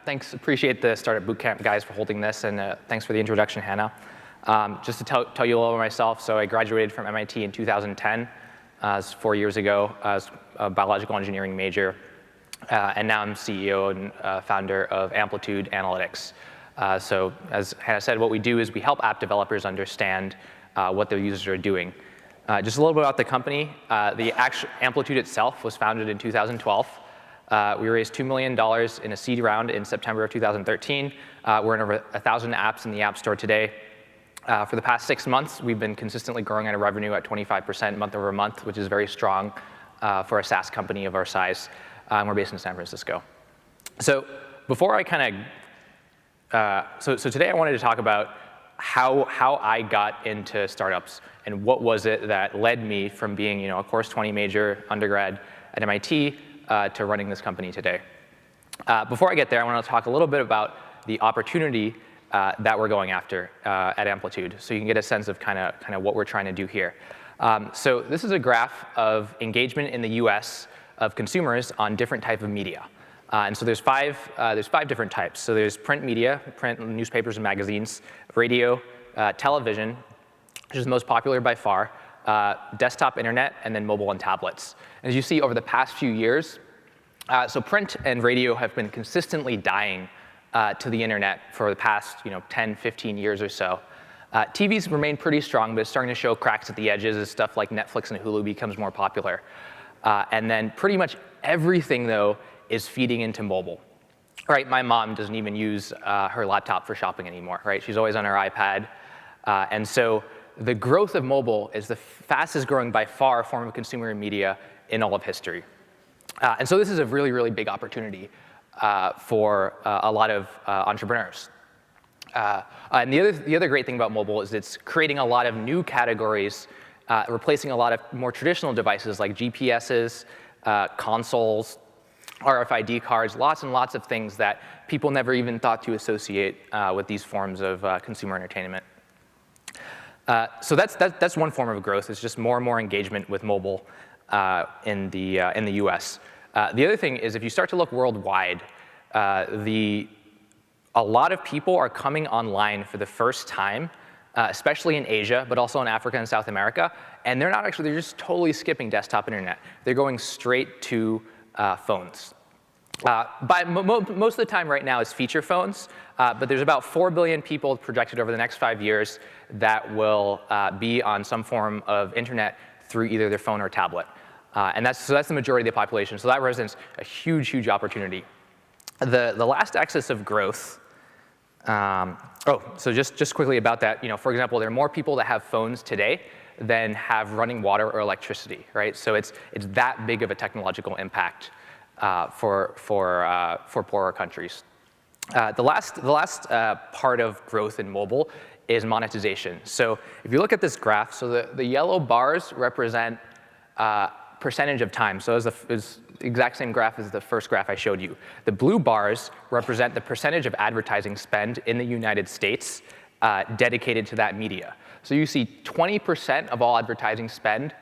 Thanks, appreciate the Startup Bootcamp guys for holding this, and thanks for the introduction, Hannah. Just to tell you a little about myself, so I graduated from MIT in 2010, 4 years ago. I was a biological engineering major, and now I'm CEO and founder of Amplitude Analytics. So as Hannah said, what we do is we help app developers understand what their users are doing. Just a little bit about the company. The actual Amplitude itself was founded in 2012. We raised $2 million in a seed round in September of 2013. We're in over 1,000 apps in the App Store today. For the past 6 months, we've been consistently growing at a revenue at 25% month over month, which is very strong for a SaaS company of our size. We're based in San Francisco. So before I so today I wanted to talk about how I got into startups and what was it that led me from being a Course 20 major undergrad at MIT to running this company today. Before I get there, I want to talk a little bit about the opportunity that we're going after at Amplitude, so you can get a sense of kind of what we're trying to do here. So this is a graph of engagement in the US of consumers on different type of media. And so there's five different types. So there's print media, print newspapers and magazines, radio, television, which is the most popular by far, desktop internet, and then mobile and tablets. As you see over the past few years, so print and radio have been consistently dying to the internet for the past 10, 15 years or so. TVs remain pretty strong, but it's starting to show cracks at the edges as stuff like Netflix and Hulu becomes more popular. And then pretty much everything, though, is feeding into mobile. Right? My mom doesn't even use her laptop for shopping anymore. Right? She's always on her iPad. And so the growth of mobile is the fastest growing by far form of consumer media in all of history. And so this is a really, really big opportunity for a lot of entrepreneurs. And the other great thing about mobile is it's creating a lot of new categories, replacing a lot of more traditional devices like GPSs, consoles, RFID cards, lots and lots of things that people never even thought to associate with these forms of consumer entertainment. So that's one form of growth. It's just more and more engagement with mobile in the US. The other thing is if you start to look worldwide, a lot of people are coming online for the first time, especially in Asia, but also in Africa and South America. And they're just totally skipping desktop internet. They're going straight to phones. Most of the time right now is feature phones, but there's about 4 billion people projected over the next 5 years that will be on some form of internet through either their phone or tablet. And that's the majority of the population. So that represents a huge, huge opportunity. The last axis of growth, so just quickly about that, for example, there are more people that have phones today than have running water or electricity, right? So it's that big of a technological impact for poorer countries. The last part of growth in mobile is monetization. So if you look at this graph, so the yellow bars represent percentage of time. So it's the exact same graph as the first graph I showed you. The blue bars represent the percentage of advertising spend in the United States dedicated to that media. So you see 20% of all advertising spend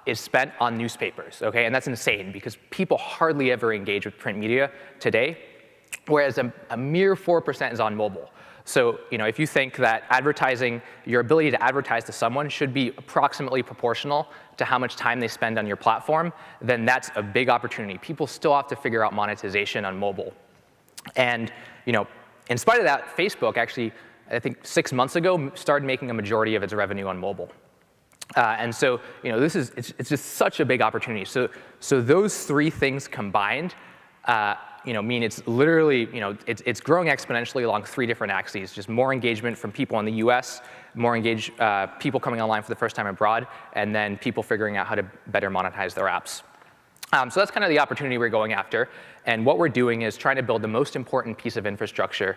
is spent on newspapers, okay? And that's insane because people hardly ever engage with print media today, whereas a mere 4% is on mobile. So if you think that advertising, your ability to advertise to someone should be approximately proportional to how much time they spend on your platform, then that's a big opportunity. People still have to figure out monetization on mobile. And in spite of that, Facebook actually, I think 6 months ago, started making a majority of its revenue on mobile. And so it's just such a big opportunity. So those three things combined mean it's literally, it's growing exponentially along 3 different axes. Just more engagement from people in the US, more engaged people coming online for the first time abroad, and then people figuring out how to better monetize their apps. So that's kind of the opportunity we're going after. And what we're doing is trying to build the most important piece of infrastructure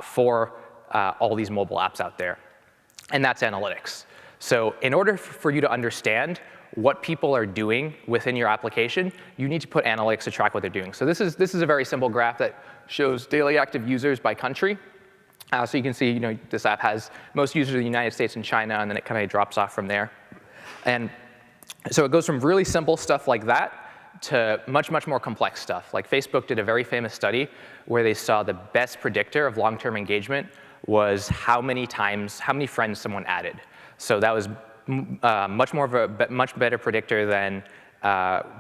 for all these mobile apps out there. And that's analytics. So in order for you to understand what people are doing within your application, you need to put analytics to track what they're doing. So this is a very simple graph that shows daily active users by country. So you can see, this app has most users in the United States and China, and then it kind of drops off from there. And so it goes from really simple stuff like that to much, much more complex stuff. Like Facebook did a very famous study where they saw the best predictor of long-term engagement was how many friends someone added. So that was much better predictor than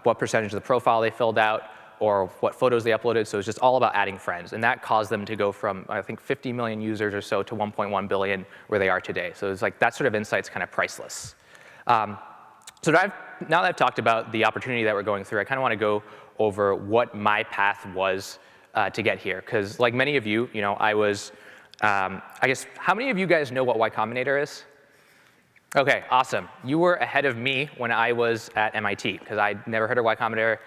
what percentage of the profile they filled out or what photos they uploaded. So it was just all about adding friends. And that caused them to go from, I think, 50 million users or so to 1.1 billion where they are today. So it's like that sort of insight's kind of priceless. So now that I've talked about the opportunity that we're going through, I kind of want to go over what my path was to get here. Because like many of you, I was, I guess, how many of you guys know what Y Combinator is? OK, awesome. You were ahead of me when I was at MIT, because I'd never heard of Y Combinator,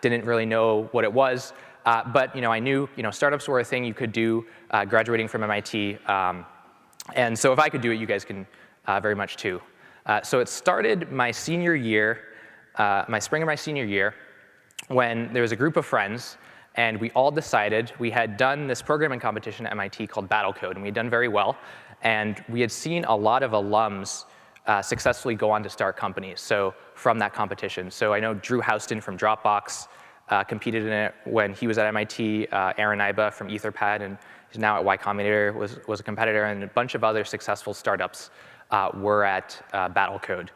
didn't really know what it was. But I knew startups were a thing you could do graduating from MIT. And so if I could do it, you guys can very much too. So it started my senior year, my spring of my senior year, when there was a group of friends, and we all decided we had done this programming competition at MIT called Battlecode, and we had done very well. And we had seen a lot of alums successfully go on to start companies. So from that competition, so I know Drew Houston from Dropbox competed in it when he was at MIT. Aaron Iba from Etherpad, and he's now at Y Combinator, was a competitor, and a bunch of other successful startups were at Battlecode,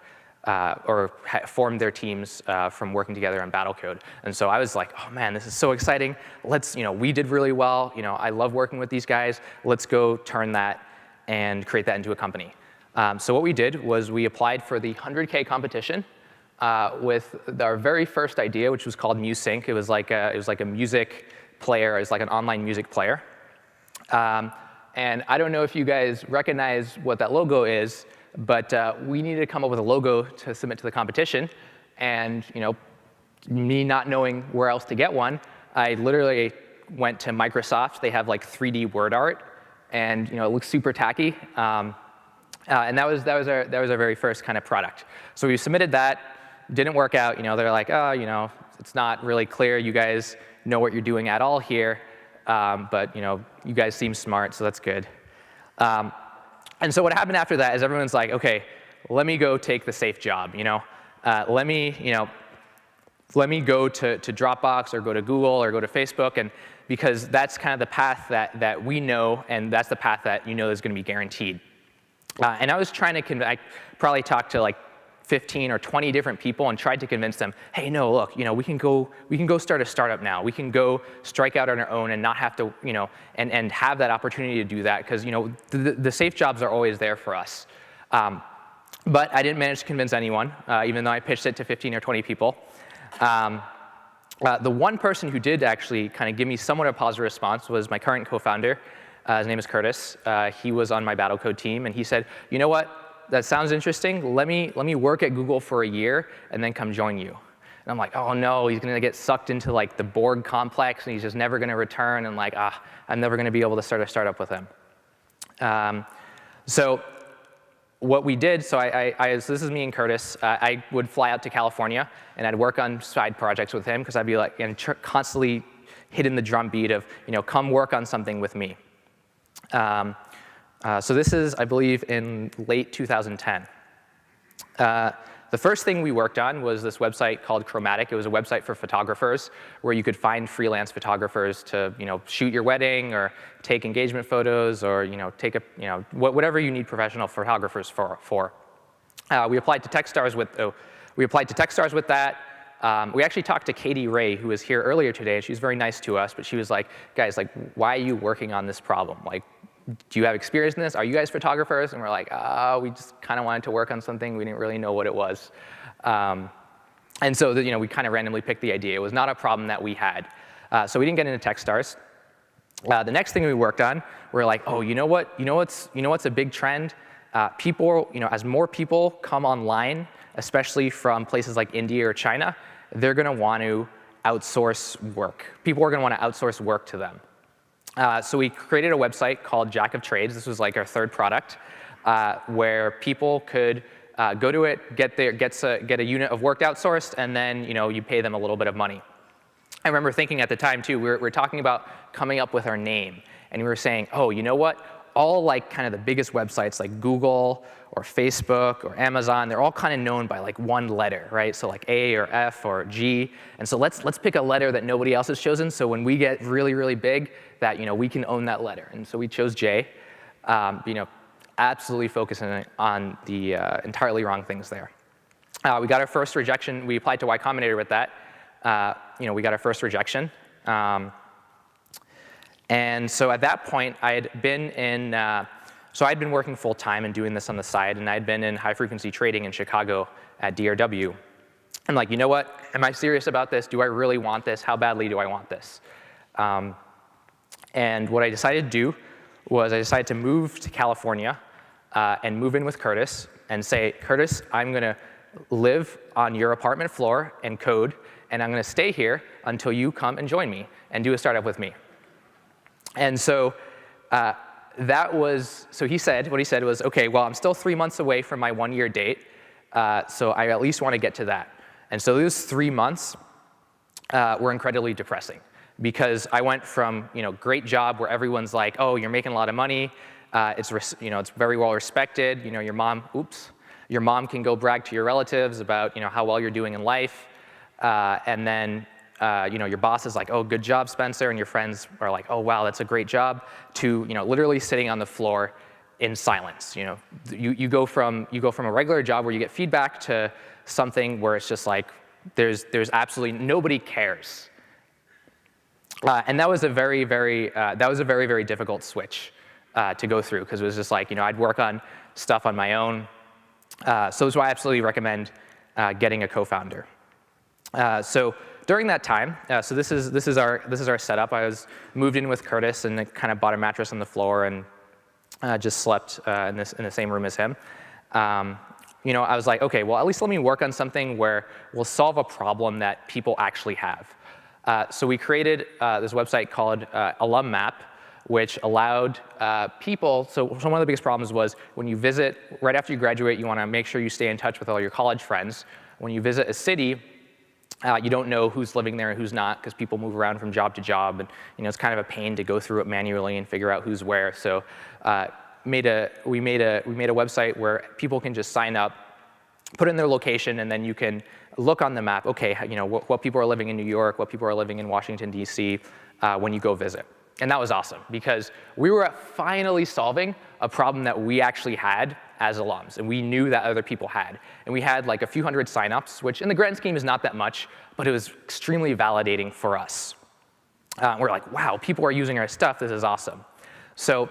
or formed their teams from working together on Battlecode. And so I was like, oh man, this is so exciting. Let's, we did really well. I love working with these guys. Let's go turn that and create that into a company. So what we did was we applied for the 100K competition with our very first idea, which was called MuseSync. It was like a music player. It was like an online music player. And I don't know if you guys recognize what that logo is, but we needed to come up with a logo to submit to the competition. And me not knowing where else to get one, I literally went to Microsoft. They have like 3D word art, and it looks super tacky. And that was our very first kind of product. So we submitted that. Didn't work out. They're like, oh, it's not really clear. You guys know what you're doing at all here. But you guys seem smart, so that's good. And so what happened after that is everyone's like, OK, let me go take the safe job. Let me go to Dropbox or go to Google or go to Facebook, and because that's kind of the path that we know, and that's the path that is going to be guaranteed. And I was trying to I probably talked to like 15 or 20 different people and tried to convince them, hey, no, look, we can go start a startup now. We can go strike out on our own and not have to, and have that opportunity to do that, because the safe jobs are always there for us. But I didn't manage to convince anyone, even though I pitched it to 15 or 20 people. The one person who did actually kind of give me somewhat of a positive response was my current co-founder. His name is Curtis. He was on my Battlecode team, and he said, you know what? That sounds interesting. Let me work at Google for a year and then come join you. And I'm like, oh no, he's going to get sucked into like the Borg complex, and he's just never going to return. And like, I'm never going to be able to start a startup with him. So what we did, so this is me and Curtis. I would fly out to California, and I'd work on side projects with him, because I'd be like, constantly hitting the drumbeat of, come work on something with me. So this is, I believe, in late 2010. The first thing we worked on was this website called Chromatic. It was a website for photographers where you could find freelance photographers to shoot your wedding or take engagement photos or take whatever you need professional photographers for. We applied to Techstars with that. We actually talked to Katie Ray, who was here earlier today. She was very nice to us, but she was like, guys, like, why are you working on this problem? Like, do you have experience in this? Are you guys photographers? And we're like, we just kind of wanted to work on something. We didn't really know what it was. And so we kind of randomly picked the idea. It was not a problem that we had. So we didn't get into Techstars. The next thing we worked on, we're like, oh, you know what's a big trend? People, as more people come online, especially from places like India or China, they're going to want to outsource work. People are going to want to outsource work to them. So we created a website called Jack of Trades. This was like our third product, where people could go to it, get a unit of work outsourced, and then you pay them a little bit of money. I remember thinking at the time too, we were talking about coming up with our name, and we were saying, oh, you know what? all like kind of the biggest websites like Google or Facebook or Amazon, they're all kind of known by like one letter, right? So like A or F or G. And so let's pick a letter that nobody else has chosen. So when we get really, really big, that we can own that letter. And so we chose J. Absolutely focusing on the entirely wrong things there. We got our first rejection. We applied to Y Combinator with that. We got our first rejection. And so at that point, I had been in, so I'd been working full time and doing this on the side, and I'd been in high frequency trading in Chicago at DRW. I'm like, you know what? Am I serious about this? Do I really want this? How badly do I want this? And what I decided to do was I decided to move to California and move in with Curtis and say, Curtis, I'm going to live on your apartment floor and code, and I'm going to stay here until you come and join me and do a startup with me. And so so he said, what he said was, OK, well, I'm still 3 months away from my 1-year date, so I at least want to get to that. And so those 3 months were incredibly depressing, because I went from great job where everyone's like, oh, you're making a lot of money, it's very well respected, your mom can go brag to your relatives about how well you're doing in life, and then your boss is like, oh, good job, Spenser, and your friends are like, oh, wow, that's a great job, to literally sitting on the floor in silence. You go from a regular job where you get feedback to something where it's just like there's absolutely nobody cares. And that was a very, very difficult switch to go through, because it was just like I'd work on stuff on my own. So that's why I absolutely recommend getting a co-founder. So during that time, so this is our setup. I was moved in with Curtis and kind of bought a mattress on the floor and just slept in the same room as him. I was like, OK, well, at least let me work on something where we'll solve a problem that people actually have. So we created this website called Alum Map, which allowed people. So one of the biggest problems was when you visit right after you graduate, you want to make sure you stay in touch with all your college friends. When you visit a city, you don't know who's living there and who's not, because people move around from job to job, and it's kind of a pain to go through it manually and figure out who's where. So we made a website where people can just sign up, put in their location, and then you can look on the map. Okay, what people are living in New York, what people are living in Washington D.C. When you go visit. And that was awesome, because we were finally solving a problem that we actually had as alums, and we knew that other people had. And we had like a few hundred signups, which in the grand scheme is not that much, but it was extremely validating for us. We're like, wow, people are using our stuff. This is awesome. So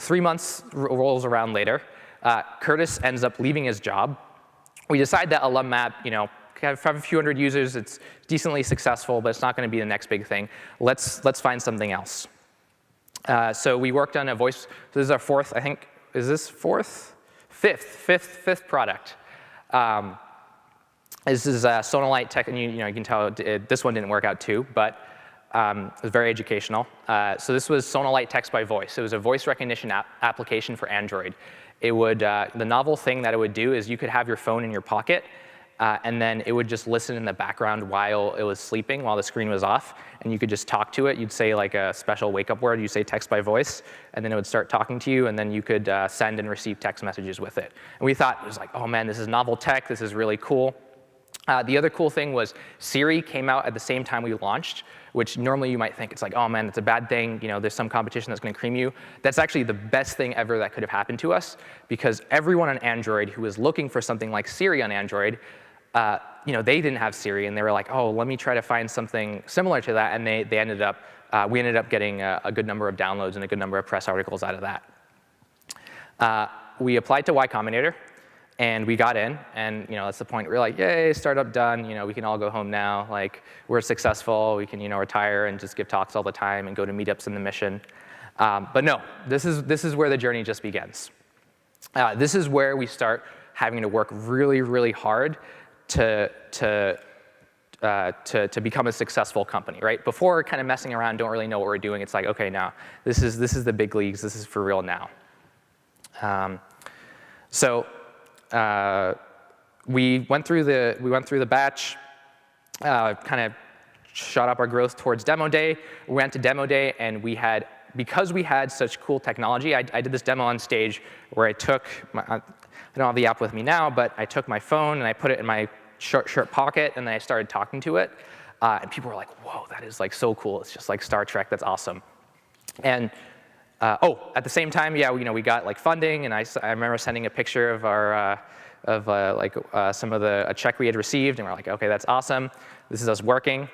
3 months rolls around later. Curtis ends up leaving his job. We decide that Alum Map, have a few hundred users. It's decently successful, but it's not going to be the next big thing. Let's find something else. So we worked on a voice. So this is our fourth, I think. Is this fourth? Fifth product. This is Sonalite Tech, and you can tell this one didn't work out too, but it was very educational. So this was Sonalite Text by Voice. It was a voice recognition application for Android. It would the novel thing that it would do is you could have your phone in your pocket, and then it would just listen in the background while it was sleeping, while the screen was off, and you could just talk to it. You'd say like a special wake-up word. You say text by voice, and then it would start talking to you, and then you could send and receive text messages with it. And we thought, it was like, oh man, this is novel tech. This is really cool. The other cool thing was Siri came out at the same time we launched, which normally you might think it's like, oh man, it's a bad thing. There's some competition that's going to cream you. That's actually the best thing ever that could have happened to us, because everyone on Android who was looking for something like Siri on Android, they didn't have Siri, and they were like, oh, let me try to find something similar to that, and we ended up getting a good number of downloads and a good number of press articles out of that. We applied to Y Combinator, and we got in, and that's the point. We're like, yay, startup done. We can all go home now. Like, we're successful. We can retire and just give talks all the time and go to meetups in the Mission. But no, this is where the journey just begins. This is where we start having to work really, really hard to become a successful company, right? Before kind of messing around, don't really know what we're doing. It's like, okay, now this is the big leagues. This is for real now. We went through the batch, kind of shot up our growth towards demo day. We went to demo day, and we had because we had such cool technology, I did this demo on stage where I took, I don't have the app with me now, but I took my phone and I put it in my shirt pocket, and then I started talking to it. And people were like, whoa, that is like so cool. It's just like Star Trek. That's awesome. And at the same time, yeah, we got like funding, and I remember sending a picture of our some of a check we had received, and we're like, okay, that's awesome. This is us working.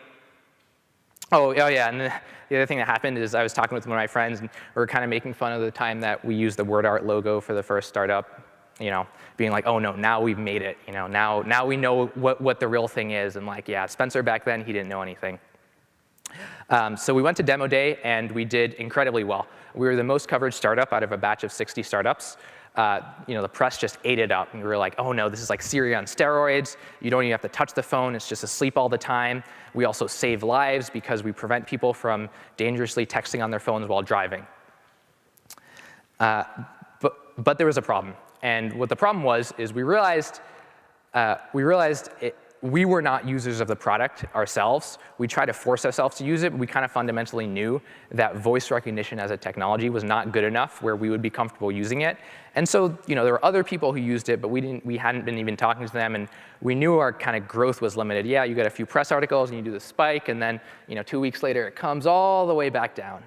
Oh yeah, and the other thing that happened is I was talking with one of my friends, and we were kind of making fun of the time that we used the WordArt logo for the first startup, being like, oh no, now we've made it, now we know what the real thing is, and like, yeah, Spenser back then, he didn't know anything. So we went to demo day, and we did incredibly well. We were the most covered startup out of a batch of 60 startups. The press just ate it up, and we were like, oh no, this is like Siri on steroids. You don't even have to touch the phone, it's just asleep all the time. We also save lives because we prevent people from dangerously texting on their phones while driving. But there was a problem, and what the problem was is we realized we were not users of the product ourselves. We tried to force ourselves to use it, but we kind of fundamentally knew that voice recognition as a technology was not good enough where we would be comfortable using it. And so, there were other people who used it, but we hadn't been even talking to them, and we knew our kind of growth was limited. Yeah, you get a few press articles, and you do the spike, and then 2 weeks later, it comes all the way back down.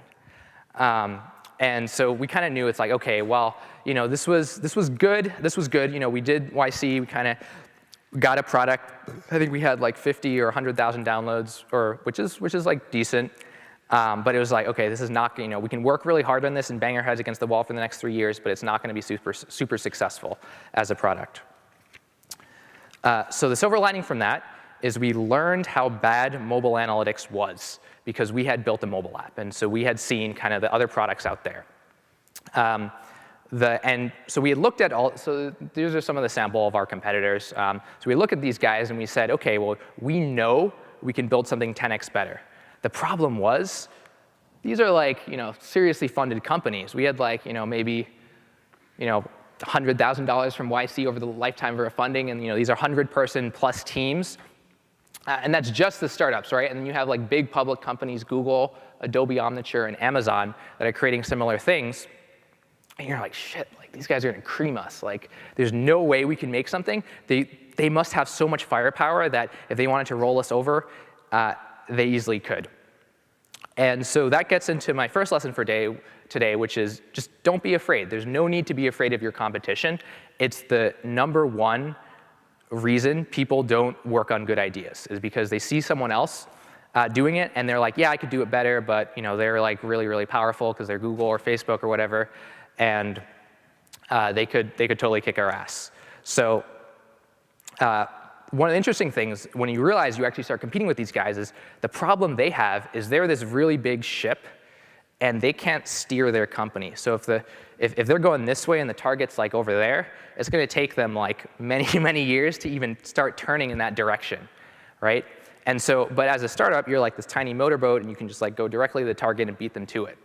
And so we kind of knew it's like, okay, well, this was good. This was good. We did YC. We kind of got a product. I think we had like 50 or 100,000 downloads, which is like decent. But it was like, okay, this is not, we can work really hard on this and bang our heads against the wall for the next 3 years, but it's not going to be super successful as a product. So the silver lining from that is we learned how bad mobile analytics was because we had built a mobile app, and so we had seen kind of the other products out there. And so we had looked at so these are some of the sample of our competitors. So we looked at these guys and we said, okay, well, we know we can build something 10x better. The problem was, these are like, seriously funded companies. We had like, maybe, $100,000 from YC over the lifetime of our funding, and these are 100-person plus teams. And that's just the startups, right? And then you have like big public companies, Google, Adobe Omniture, and Amazon that are creating similar things. And you're like, shit, like these guys are gonna cream us. Like, there's no way we can make something. They must have so much firepower that if they wanted to roll us over, they easily could. And so that gets into my first lesson for today, which is just don't be afraid. There's no need to be afraid of your competition. It's the #1 reason people don't work on good ideas, is because they see someone else doing it, and they're like, yeah, I could do it better, but they're like really powerful because they're Google or Facebook or whatever, and they could totally kick our ass. So one of the interesting things when you realize you actually start competing with these guys is the problem they have is they're this really big ship, and they can't steer their company. So if they're going this way and the target's like over there, it's going to take them like many years to even start turning in that direction, right? And so, but as a startup, you're like this tiny motorboat, and you can just like go directly to the target and beat them to it.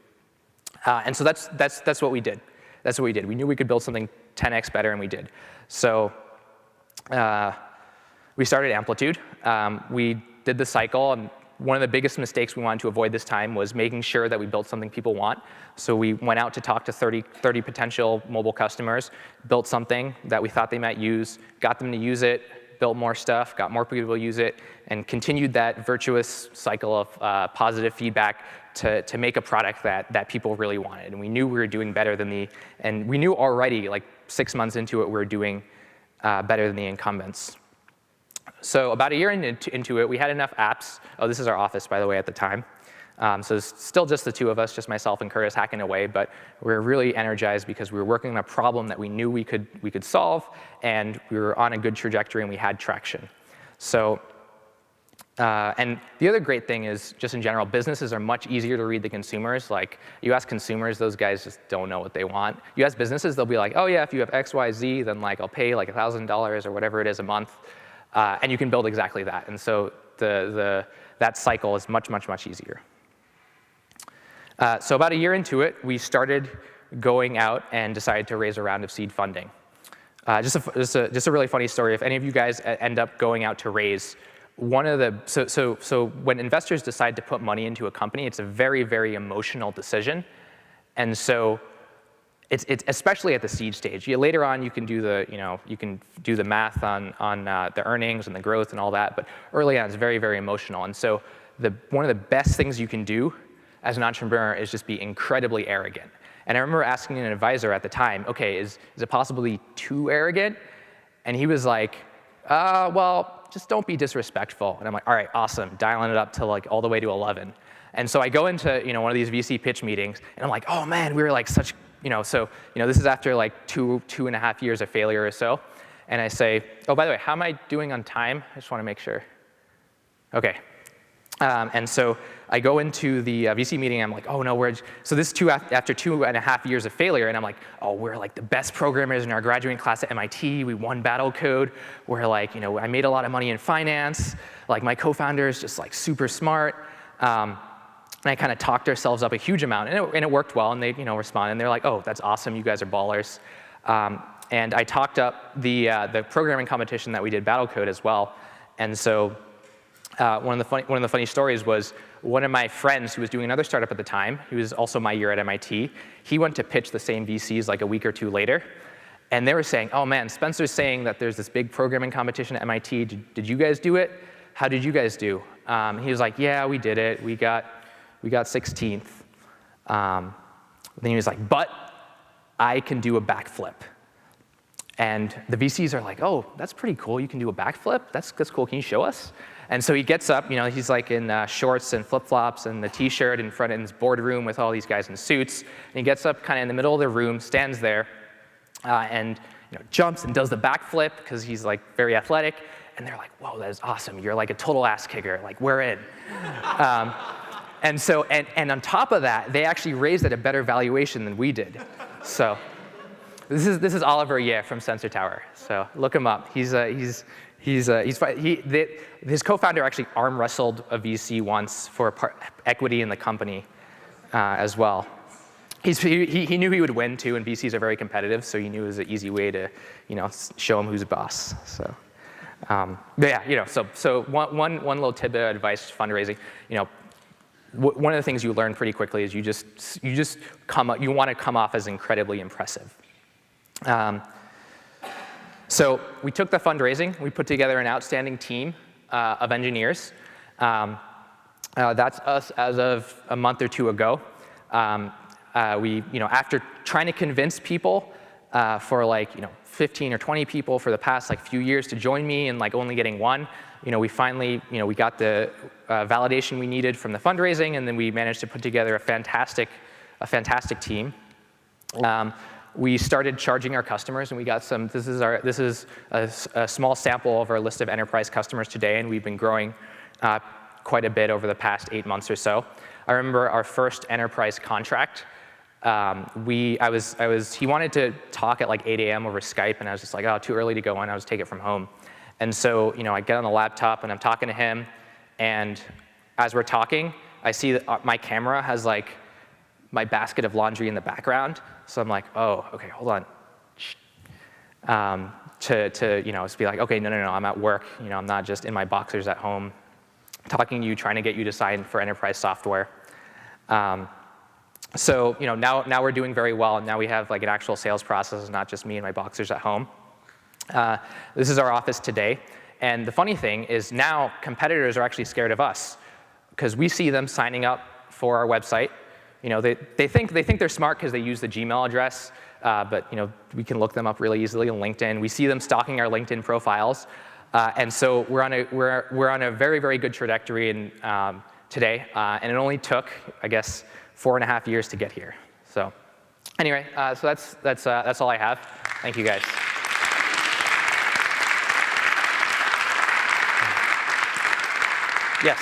And so that's what we did. That's what we did. We knew we could build something 10x better, and we did. So we started Amplitude. We did the cycle, and one of the biggest mistakes we wanted to avoid this time was making sure that we built something people want. So we went out to talk to 30 potential mobile customers, built something that we thought they might use, got them to use it, built more stuff, got more people to use it, and continued that virtuous cycle of positive feedback to make a product that people really wanted. And we knew we were doing better than and we knew already, like 6 months into it, we were doing better than the incumbents. So about a year into it, we had enough apps. Oh, this is our office, by the way, at the time. So it's still just the two of us, just myself and Curtis hacking away, but we were really energized because we were working on a problem that we knew we could solve, and we were on a good trajectory, and we had traction. So, and the other great thing is, just in general, businesses are much easier to read than consumers. Like, you ask consumers, those guys just don't know what they want. You ask businesses, they'll be like, oh yeah, if you have X, Y, Z, then like I'll pay like $1,000 or whatever it is a month. And you can build exactly that. And so that cycle is much really So about a year into it, we started going out and decided to raise a round of seed funding. Just a really funny story. If any of you guys end up going out to raise, so when investors decide to put money into a company, it's a very emotional decision. And so it's especially at the seed stage. Later on, you can do the math on the earnings and the growth and all that, but early on, it's very, very emotional. And so one of the best things you can do as an entrepreneur is just be incredibly arrogant. And I remember asking an advisor at the time, okay, is it possible to be too arrogant? And he was like, well, just don't be disrespectful. And I'm like, all right, awesome, dialing it up to like all the way to 11. And so I go into one of these VC pitch meetings, and I'm like, oh man, we were like such, this is after like two and a half years of failure or so. And I say, oh, by the way, how am I doing on time? I just want to make sure. Okay. And so I go into the VC meeting, and I'm like, oh no, so this is after 2.5 years of failure, and I'm like, oh, we're like the best programmers in our graduating class at MIT, we won battle code, we're like, I made a lot of money in finance, like my co-founder is just like super smart. And I kind of talked ourselves up a huge amount, and it worked well, and they responded, and they're like, oh, that's awesome, you guys are ballers. And I talked up the programming competition that we did, battle code as well, and so one of the funny stories was one of my friends who was doing another startup at the time, he was also my year at MIT, he went to pitch the same VCs like a week or two later, and they were saying, oh man, Spenser's saying that there's this big programming competition at MIT, did you guys do it? How did you guys do? He was like, yeah, we did it, we got 16th. Then he was like, but I can do a backflip. And the VCs are like, oh, that's pretty cool, you can do a backflip? That's cool, can you show us? And so he gets up, he's like in shorts and flip-flops and the t-shirt in front of his boardroom with all these guys in suits. And he gets up kind of in the middle of the room, stands there, and jumps and does the backflip because he's like very athletic. And they're like, whoa, that is awesome. You're like a total ass kicker. Like, we're in. And so, and on top of that, they actually raised at a better valuation than we did. So this is Oliver Ye from Sensor Tower. So look him up. His co-founder actually arm wrestled a VC once for equity in the company as well. He knew he would win too, and VCs are very competitive, so he knew it was an easy way to show him who's boss. So. But yeah, so one little tidbit of advice to fundraising, one of the things you learn pretty quickly is you want to come off as incredibly impressive. So we took the fundraising, we put together an outstanding team of engineers. That's us as of a month or two ago. After trying to convince people for 15 or 20 people for the past few years to join me and only getting one, we finally, we got the validation we needed from the fundraising, and then we managed to put together a fantastic team. We started charging our customers, and we got some. This is a small sample of our list of enterprise customers today, and we've been growing quite a bit over the past 8 months or so. I remember our first enterprise contract. He wanted to talk at 8 a.m. over Skype, and I was just like, oh, too early to go in. I'll just take it from home. And so, I get on the laptop, and I'm talking to him, and as we're talking, I see that my camera has my basket of laundry in the background. So I'm like, oh, okay, hold on. To be like, okay, no, I'm at work. I'm not just in my boxers at home, talking to you, trying to get you to sign for enterprise software. So now we're doing very well, and now we have an actual sales process, not just me and my boxers at home. This is our office today, and the funny thing is now competitors are actually scared of us because we see them signing up for our website. They think they're smart because they use the Gmail address, but we can look them up really easily on LinkedIn. We see them stalking our LinkedIn profiles, and so we're on a very, very good trajectory today, and it only took, I guess, 4.5 years to get here. So anyway, so that's all I have. Thank you guys. Yes.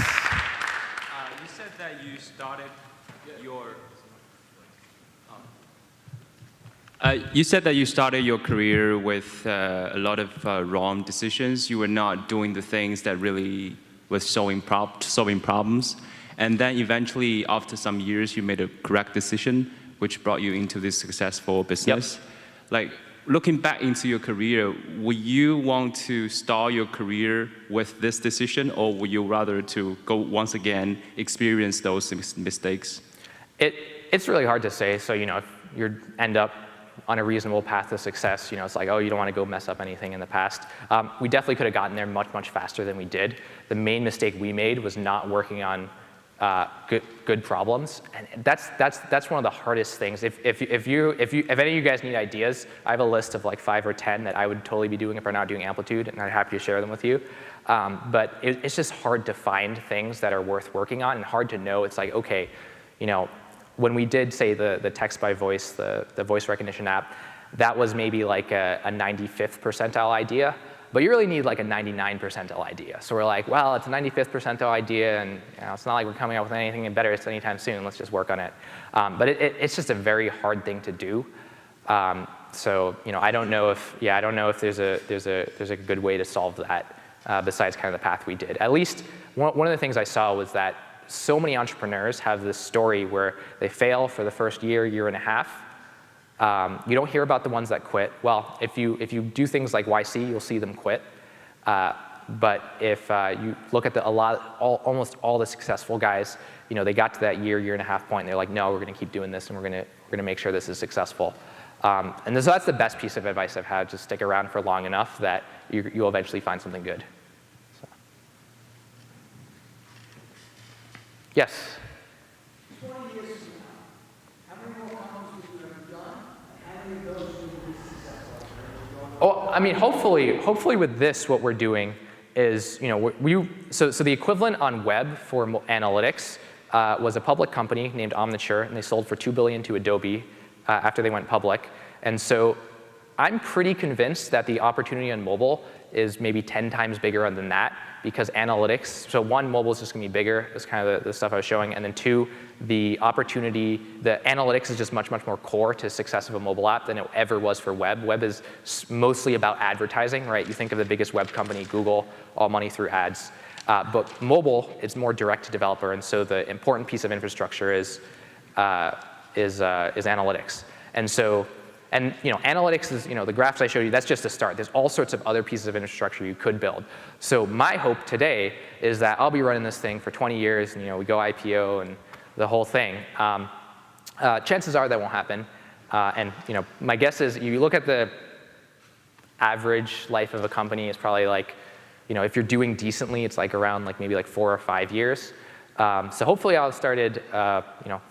You said that you started your career with a lot of wrong decisions. You were not doing the things that really was solving problems. And then eventually, after some years, you made a correct decision, which brought you into this successful business. Yep. Looking back into your career, would you want to start your career with this decision, or would you rather to go once again experience those mistakes? It's really hard to say. So if you end up on a reasonable path to success, it's like, oh, you don't want to go mess up anything in the past. We definitely could have gotten there much, much faster than we did. The main mistake we made was not working on good problems, and that's one of the hardest things. If any of you guys need ideas, I have a list of like 5 or 10 that I would totally be doing if we're not doing Amplitude, and I'm happy to share them with you. But it's just hard to find things that are worth working on, and hard to know. It's like, okay, when we did, say, the text by voice, the voice recognition app, that was maybe like a 95th percentile idea, but you really need like a 99 percentile idea. So we're like, well, it's a 95th percentile idea, and it's not like we're coming up with anything better anytime soon. Let's just work on it. But it's just a very hard thing to do. So I don't know if there's a good way to solve that besides kind of the path we did. At least one of the things I saw was that so many entrepreneurs have this story where they fail for the first year and a half. You don't hear about the ones that quit. Well, if you do things like YC, you'll see them quit. But if you look at almost all the successful guys, they got to that year and a half point, and they're like, no, we're going to keep doing this, and we're going to make sure this is successful. And so that's the best piece of advice I've had: just stick around for long enough that you'll eventually find something good. So. Yes. 20 years from now, how many more companies have you ever done? How many of those will be successful? Oh, I mean, hopefully with this, what we're doing is, so the equivalent on web for analytics was a public company named Amplitude, and they sold for $2 billion to Adobe after they went public. And so I'm pretty convinced that the opportunity on mobile is maybe 10 times bigger than that, because analytics, so one, mobile is just going to be bigger, is kind of the stuff I was showing, and then two, the analytics is just much, much more core to the success of a mobile app than it ever was for web. Web is mostly about advertising, right? You think of the biggest web company, Google, all money through ads. But mobile is more direct to developer, and so the important piece of infrastructure is analytics. And analytics is, the graphs I showed you, that's just a start. There's all sorts of other pieces of infrastructure you could build. So my hope today is that I'll be running this thing for 20 years, and we go IPO and the whole thing. Chances are that won't happen. And my guess is you look at the average life of a company is probably like, if you're doing decently, it's like around maybe 4 or 5 years. So hopefully I'll have started 4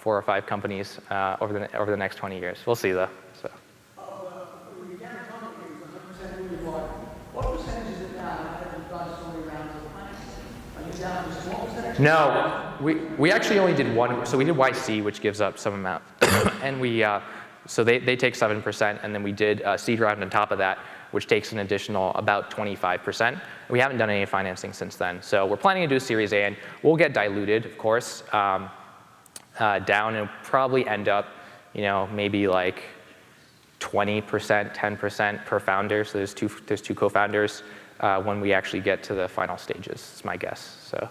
or 5 companies over the next 20 years. We'll see though. So. When you get a company with 100% who you are, what percentage is it now that you've done so many rounds of financing? Are you down to a small percentage? No, we actually only did one. So we did YC, which gives up some amount, and so they take 7%, and then we did seed round on top of that, which takes an additional about 25%. We haven't done any financing since then. So we're planning to do Series A, and we'll get diluted, of course, down, and probably end up, maybe like 20%, 10% per founder. So there's two co-founders when we actually get to the final stages, is my guess. So.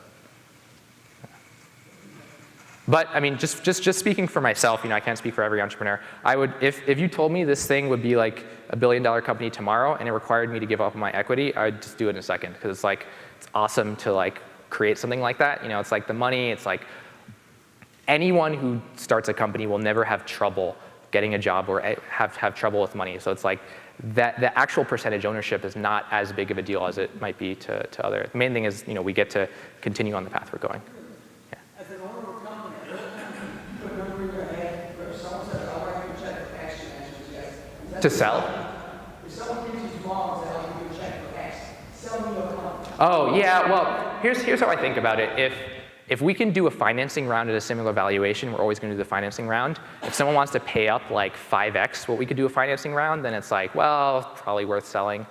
But I mean, just speaking for myself, I can't speak for every entrepreneur. I would, if you told me this thing would be like $1 billion company tomorrow and it required me to give up my equity, I'd just do it in a second, because it's awesome to create something like that. It's like the money. It's like anyone who starts a company will never have trouble getting a job or have trouble with money. So it's like that the actual percentage ownership is not as big of a deal as it might be to others. The main thing is we get to continue on the path we're going. As an owner of a company, put a number in your head where if someone says, I'll write you a check for X, your answer is yes. To sell? If someone gives you tomorrow and says, I'll give you a check for X, sell me your company. Oh, yeah, well, here's how I think about it. If we can do a financing round at a similar valuation, we're always going to do the financing round. If someone wants to pay up like 5x what we could do a financing round, then it's like, well, probably worth selling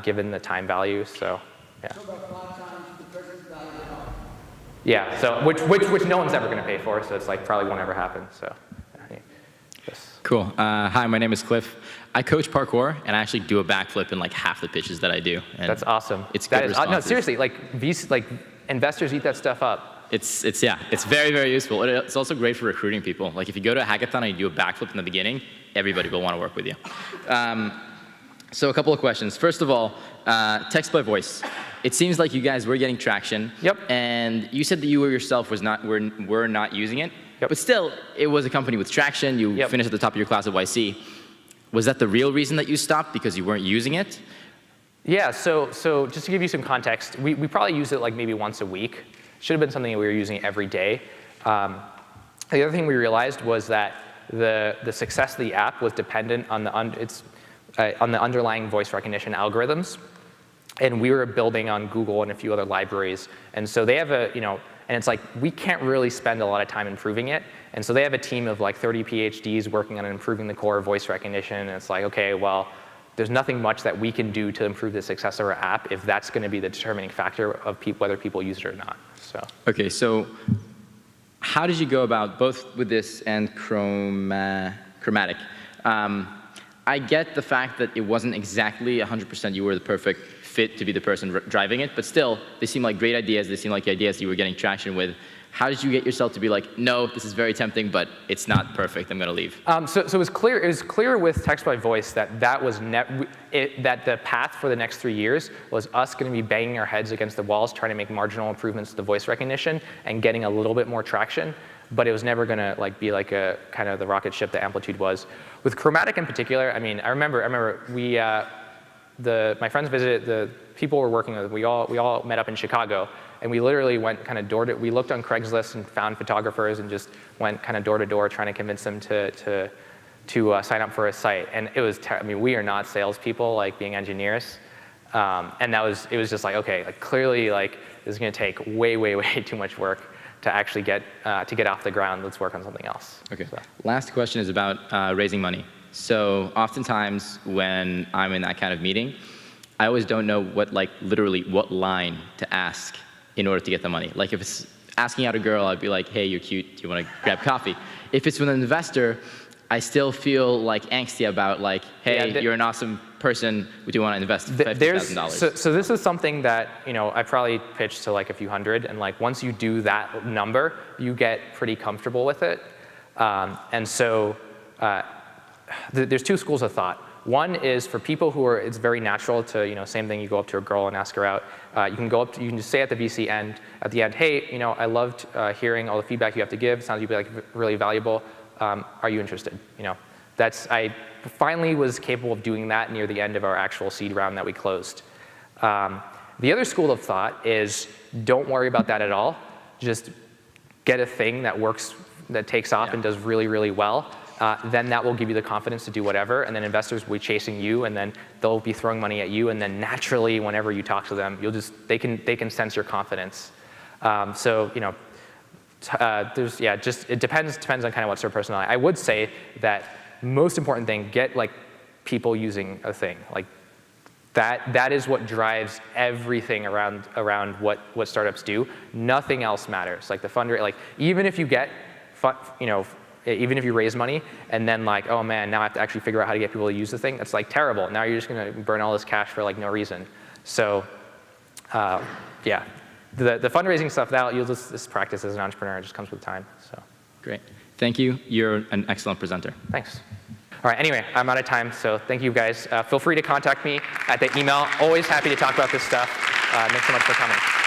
given the time value. So, yeah. So about 5 times the present value of the company. Yeah, so which no one's ever going to pay for, so it's like probably won't ever happen. So, yes. Cool. Hi, my name is Cliff. I coach parkour, and I actually do a backflip in like half the pitches that I do. And that's awesome. It's good. No, seriously, investors eat that stuff up. It's very, very useful. It's also great for recruiting people. Like if you go to a hackathon and you do a backflip in the beginning, everybody will want to work with you. So a couple of questions. First of all, text by voice. It seems like you guys were getting traction. Yep. And you said that you yourself were not using it. Yep. But still, it was a company with traction. You Yep. finished at the top of your class at YC. Was that the real reason that you stopped, because you weren't using it? Yeah, so just to give you some context, we probably used it like maybe once a week. Should have been something that we were using every day. The other thing we realized was that the success of the app was dependent on the underlying voice recognition algorithms. And we were building on Google and a few other libraries. And so they have and it's like, we can't really spend a lot of time improving it. And so they have a team of like 30 PhDs working on improving the core voice recognition. And it's like, okay, well, there's nothing much that we can do to improve the success of our app if that's going to be the determining factor of whether people use it or not. So. Okay, so how did you go about, both with this and Chromatic? I get the fact that it wasn't exactly 100% you were the perfect fit to be the person driving it, but still, they seem like great ideas. They seem like ideas you were getting traction with. How did you get yourself to be like, no, this is very tempting, but it's not perfect, I'm going to leave? So it was clear. It was clear with text by voice that that the path for the next 3 years was us going to be banging our heads against the walls, trying to make marginal improvements to the voice recognition and getting a little bit more traction. But it was never going to be like a kind of the rocket ship that Amplitude was. With Chromatic in particular, I mean, I remember we my friends visited, the people we're working with. We all met up in Chicago. And we literally went kind of we looked on Craigslist and found photographers and just went kind of door to door trying to convince them to sign up for a site. And it was, I mean, we are not salespeople, like being engineers. And it was just like, okay, like clearly like this is going to take way, way, way too much work to actually get off the ground. Let's work on something else. Okay. So. Last question is about raising money. So oftentimes when I'm in that kind of meeting, I always don't know literally what line to ask in order to get the money. Like if it's asking out a girl, I'd be like, hey, you're cute, do you want to grab coffee? If it's with an investor, I still feel like angsty about like, hey, yeah, you're an awesome person, would you want to invest $50,000? So this is something that I probably pitched to like a few hundred, and like once you do that number, you get pretty comfortable with it. And so there's two schools of thought. One is for people who are, it's very natural to, same thing, you go up to a girl and ask her out. You can just say at the VC end, at the end, hey, I loved hearing all the feedback you have to give. Sounds you'd be like really valuable. Are you interested? I finally was capable of doing that near the end of our actual seed round that we closed. The other school of thought is don't worry about that at all. Just get a thing that works, that takes off and does really, really well. Then that will give you the confidence to do whatever, and then investors will be chasing you, and then they'll be throwing money at you, and then naturally, whenever you talk to them, they can sense your confidence. It depends on kind of what's their personality. I would say that most important thing, get like people using a thing. Like that is what drives everything around what startups do. Nothing else matters. Like the fundraising, like even if you get even if you raise money and then like, oh man, now I have to actually figure out how to get people to use the thing, that's like terrible. Now you're just going to burn all this cash for like no reason. So yeah, the fundraising stuff, you'll just practice as an entrepreneur. It just comes with time. So great. Thank you. You're an excellent presenter. Thanks. All right, anyway, I'm out of time, so thank you guys. Feel free to contact me at the email. Always happy to talk about this stuff. Thanks so much for coming.